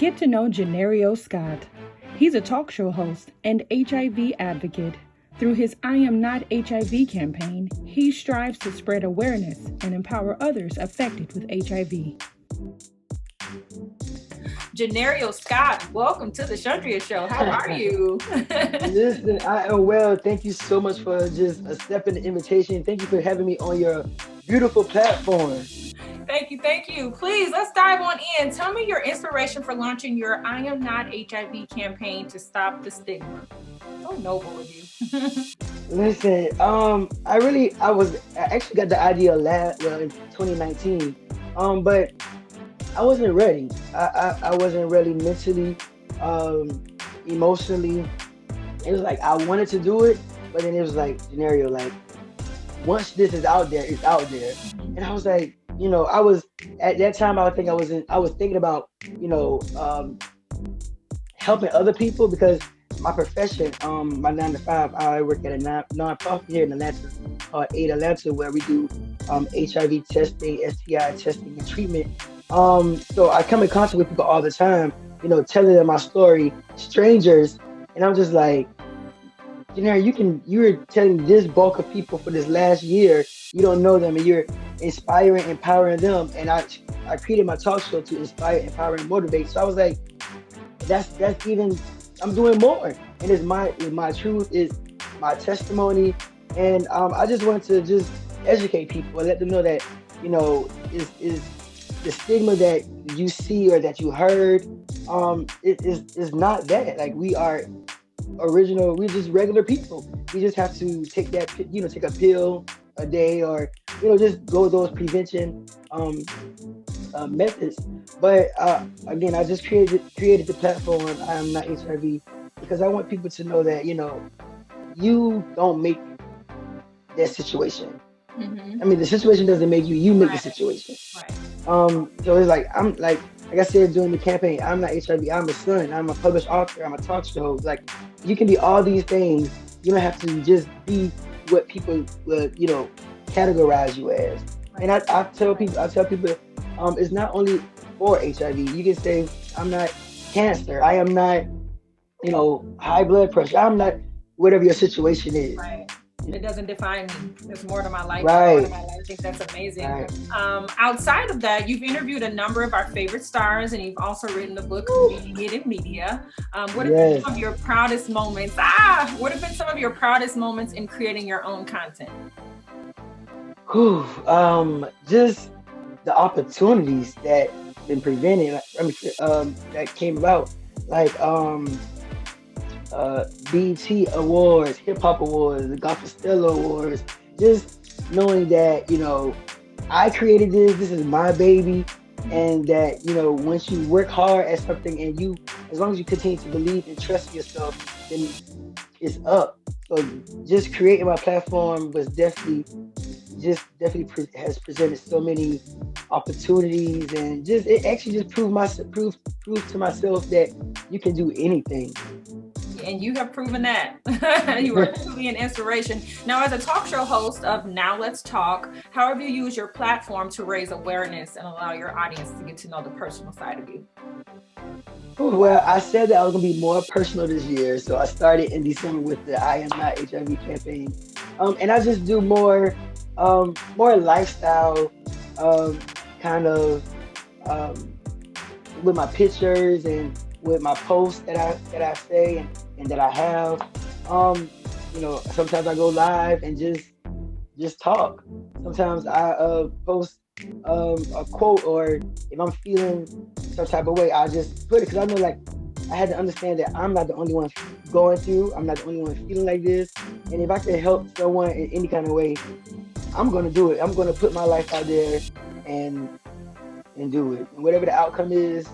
Get to know Johneri'O Scott. He's a talk show host and HIV advocate. Through his I Am Not HIV campaign, he strives to spread awareness and empower others affected with HIV. Johneri'O Scott, welcome to the Johneri'O Show. How are you? Listen, I am well. Thank you so much for just accepting the invitation. Thank you for having me on your beautiful platform. Thank you. Please, let's dive on in. Tell me your inspiration for launching your I Am Not HIV campaign to stop the stigma. So noble of you. Listen, I actually got the idea in 2019, but I wasn't ready. I wasn't ready mentally, emotionally. It was like I wanted to do it, but then it was like Johneri'O, like once this is out there, it's out there. And I was like, I was at that time. I was thinking about, helping other people because my profession, my 9 to 5, I work at a non-profit here in Atlanta called AIDS Atlanta, where we do HIV testing, STI testing, and treatment. So I come in contact with people all the time, telling them my story, strangers, and I'm just like, Johneri'O, you're telling this bulk of people for this last year, you don't know them, and you're inspiring, empowering them. And I created my talk show to inspire, empower, and motivate. So I was like, that's even, I'm doing more. And it's my truth, is my testimony. And I just wanted to just educate people and let them know that, is the stigma that you see or that you heard, it is not that. Like, we are original, we're just regular people. We just have to take take a pill a day, or just go those prevention methods. But again, I just created the platform I Am Not HIV because I want people to know that you don't make that situation. I mean, the situation doesn't make you, you make the situation. So it's like, I'm like I said during the campaign, I'm not HIV, I'm a son, I'm a published author, I'm a talk show. Like, you can be all these things. You don't have to just be what people would, categorize you as. And I tell people, it's not only for HIV. You can say, I'm not cancer, I am not, high blood pressure, I'm not whatever your situation is. Right. It doesn't define me. There's more to my life. Right. I think that's amazing. Right. Outside of that, you've interviewed a number of our favorite stars, and you've also written the book, Being It in Media. What have been some of your proudest moments? What have been some of your proudest moments in creating your own content? Just the opportunities that been prevented. That came about, like BET Awards, Hip Hop Awards, the Gospel Stella Awards. Just knowing that I created this is my baby, and that once you work hard at something, and as long as you continue to believe and trust yourself, then it's up. So just creating my platform was definitely has presented so many opportunities, and it actually just proved to myself that you can do anything. And you have proven that. You are truly an inspiration. Now, as a talk show host of Now Let's Talk, how have you used your platform to raise awareness and allow your audience to get to know the personal side of you? Well, I said that I was going to be more personal this year. So I started in December with the I Am Not HIV campaign. And I just do more lifestyle, kind of, with my pictures and with my posts that I say and that I have. Sometimes I go live and just talk. Sometimes I post a quote, or if I'm feeling some type of way, I just put it, because I know, like, I had to understand that I'm not the only one going through. I'm not the only one feeling like this. And if I can help someone in any kind of way, I'm going to do it. I'm going to put my life out there and do it. And whatever the outcome is,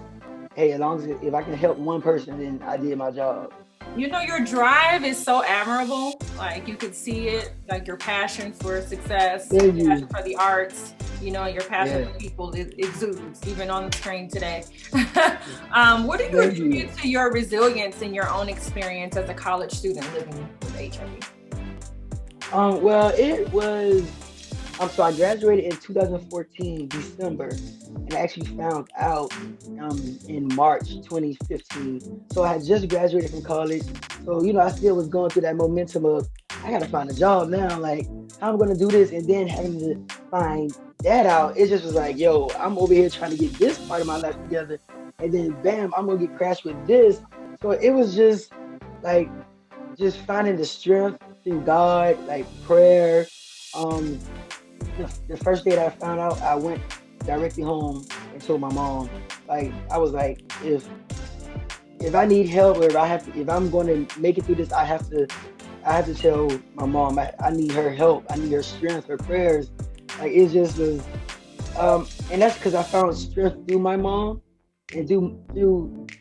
hey, as long as if I can help one person, then I did my job. Your drive is so admirable. Like, you could see it, like your passion for success, your passion for the arts, and your passion for people exudes, even on the screen today. What do you attribute to your resilience in your own experience as a college student living with HIV? Well, it was So I graduated in 2014, December, and I actually found out in March 2015. So I had just graduated from college. So, I still was going through that momentum of, I gotta find a job now. Like, how I'm gonna do this, and then having to find that out. It just was like, yo, I'm over here trying to get this part of my life together, and then bam, I'm gonna get crashed with this. So it was just like, just finding the strength through God, like prayer. Um, the first day that I found out, I went directly home and told my mom. Like, I was like, if I need help, or if I'm going to make it through this, I have to tell my mom. I need her help. I need her strength, her prayers. Like, it just was, and that's because I found strength through my mom, and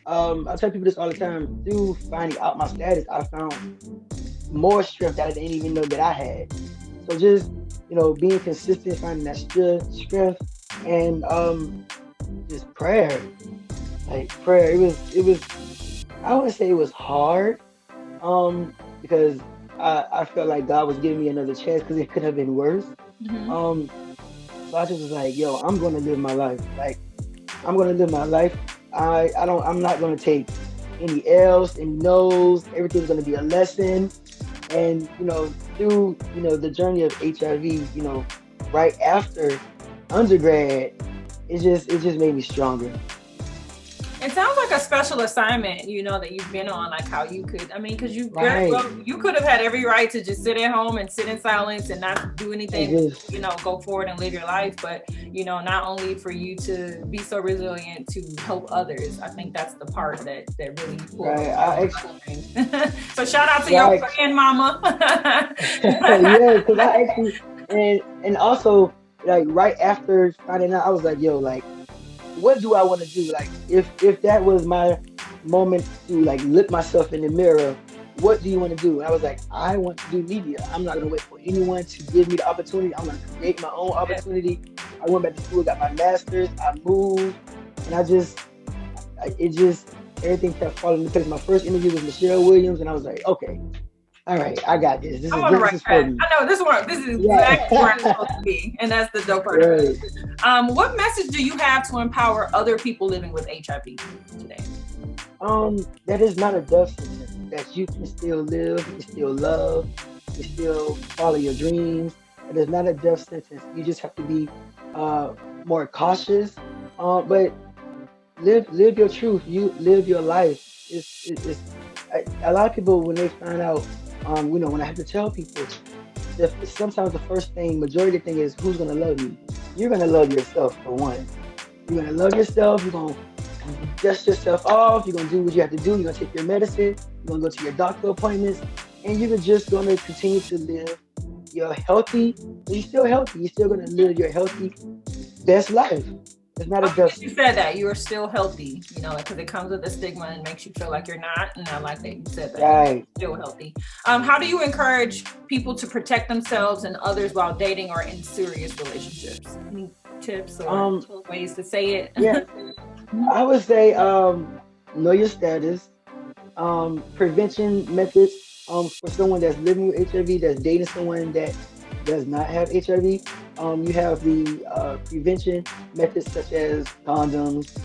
I tell people this all the time. Through finding out my status, I found more strength that I didn't even know that I had. So just, being consistent, finding that strength, and just prayer. Like, prayer, it was. I wouldn't say it was hard, because I felt like God was giving me another chance, because it could have been worse. Mm-hmm. So I just was like, yo, I'm gonna live my life. Like, I'm gonna live my life. I'm not gonna take any L's, any no's. Everything's gonna be a lesson. And through the journey of HIV, right after undergrad, it just made me stronger. It sounds like a special assignment, that you've been on, like how you could, because you could have had every right to just sit at home and sit in silence and not do anything, go forward and live your life. But, not only for you to be so resilient to help others, I think that's the part that really Right. So shout out to your friend, mama. Yeah, because I actually, and also, like, right after finding out, I was like, yo, like, what do I want to do? Like, if that was my moment to, like, look myself in the mirror, what do you want to do? And I was like, I want to do media. I'm not going to wait for anyone to give me the opportunity. I'm going to create my own opportunity. I went back to school, got my master's, I moved, and everything kept falling into place. My first interview was Michelle Williams, and I was like, okay, all right, I got this. This I'm on the right track. I know this is exactly where I'm supposed to be, and that's the dope part. Right. What message do you have to empower other people living with HIV today? That is not a death sentence. That you can still live, you can still love, you can still follow your dreams. It is not a death sentence. You just have to be more cautious, but live your truth. You live your life. It's a lot of people, when they find out. When I have to tell people, sometimes the first thing, majority of the thing is, who's going to love you? You're going to love yourself, for one. You're going to love yourself. You're going to dust yourself off. You're going to do what you have to do. You're going to take your medicine. You're going to go to your doctor appointments. And you're just going to continue to live your healthy. You're still healthy. You're still going to live your healthy, best life. It's not a death. You said that you are still healthy, because it comes with a stigma and makes you feel like you're not. And I like that you said that. Right. You're still healthy. How do you encourage people to protect themselves and others while dating or in serious relationships? Any tips or ways to say it? Yeah, I would say know your status. Prevention methods for someone that's living with HIV, that's dating someone that does not have HIV. You have the prevention methods such as condoms,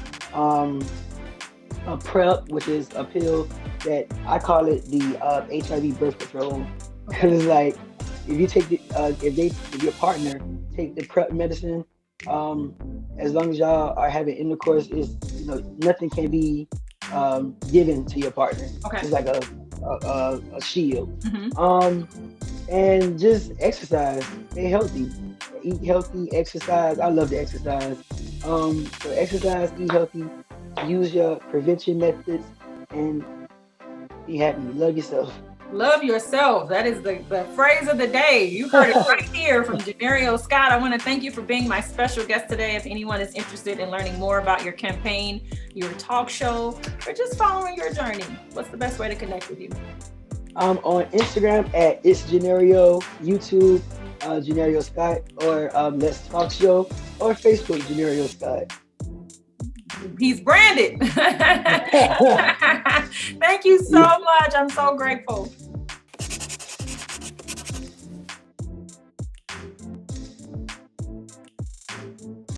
a PrEP, which is a pill that I call it the HIV birth control. Because it's like, if you take if your partner take the PrEP medicine, as long as y'all are having intercourse, nothing can be given to your partner. Okay. It's like a shield. Mm-hmm. And just exercise, stay healthy, eat healthy, exercise. I love to exercise. So exercise, eat healthy, use your prevention methods, and be happy. Love yourself. Love yourself. That is the phrase of the day. You heard it right here from Johneri'O Scott. I want to thank you for being my special guest today. If anyone is interested in learning more about your campaign, your talk show, or just following your journey, what's the best way to connect with you? I'm on Instagram at It's Johneri'O, YouTube, Johneri'O Scott, or Let's Talk Show, or Facebook, Johneri'O Scott. He's branded. Thank you so much. I'm so grateful.